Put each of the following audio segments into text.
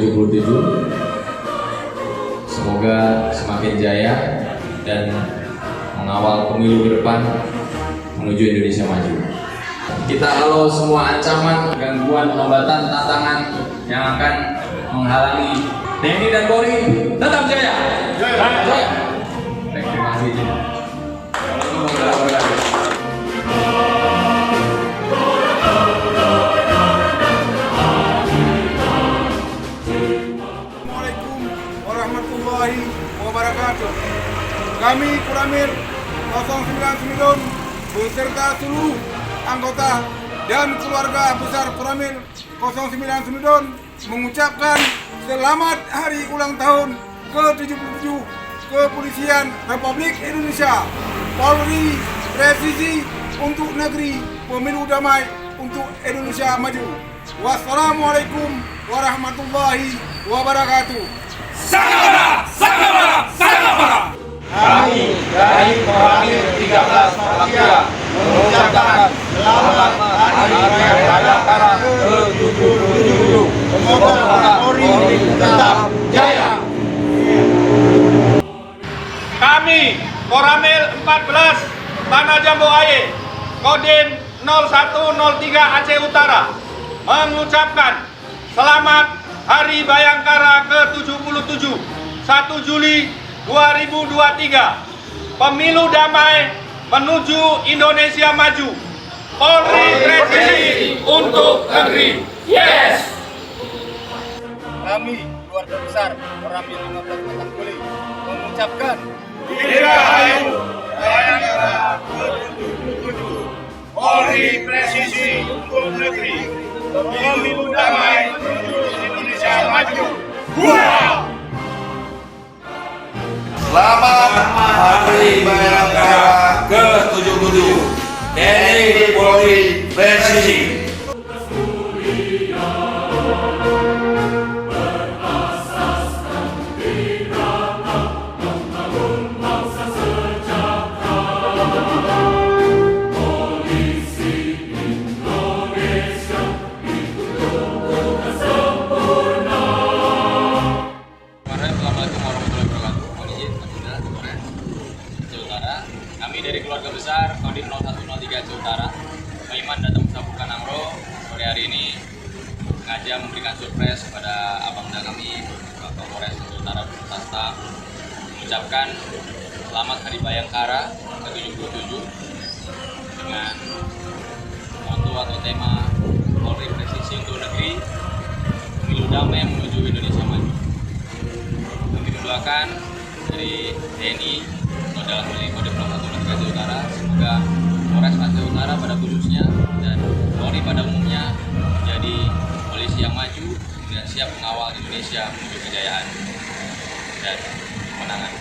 ke-77. Semoga semakin jaya dan mengawal pemilu ke depan menuju Indonesia maju. Kita halau semua ancaman, gangguan, hambatan, tantangan yang akan menghalangi TNI dan Polri tetap jaya. Jaya. Terima kasih. Assalamualaikum warahmatullahi wabarakatuh. Kami Koramil 099 beserta seluruh anggota dan keluarga besar Koramil 099 mengucapkan selamat hari ulang tahun ke-77 Kepolisian Republik Indonesia. Polri presisi untuk negeri, pemilu damai untuk Indonesia maju. Wassalamualaikum warahmatullahi wabarakatuh. Sakabara, sakabara, sakabara. Kami dari Koramil 13 Malaysia mengucapkan selamat Hari Bayangkara ke-77. Semoga Polri tetap jaya. Kami Koramil 14 Tanah Jambu Aye, Kodim 0103 Aceh Utara mengucapkan selamat Hari Bayangkara ke-77 1 Juli 2023. Pemilu damai menuju Indonesia maju. Polri presisi untuk negeri. Yes! Kami keluarga besar Koramil 15 Batang Kuli mengucapkan Dirgahayu Bayangkara ke-77. Polri presisi untuk negeri. Pemilu damai menuju Indonesia maju. Selamat Hari Bayangkara ke-77. TNI Polri presisi. Assalamualaikum warahmatullahi wabarakatuh. Mohon izin, Kapolda Polres Aceh Utara. Kami dari keluarga besar Kodim 0103 Aceh Utara, Maiman datang Sabukan Angro sore hari ini sengaja memberikan surprise kepada abangda kami Bapak Kapolres Aceh Utara beserta staf, mengucapkan selamat Hari Bayangkara ke-77 dengan moto atau tema Polri presisi untuk negeri, pemilu damai menuju Indonesia maju. Kami mendoakan dari TNI atau dalam hal ini Kodim 0103 Aceh Utara, semoga Polres Aceh Utara pada khususnya dan Polri pada umumnya menjadi polisi yang maju dan siap mengawal Indonesia menuju kejayaan dan kemenangan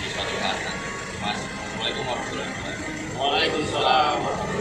di suatu saat nanti. Terima kasih. Assalamualaikum warahmatullahi wabarakatuh. Waalaikumsalam.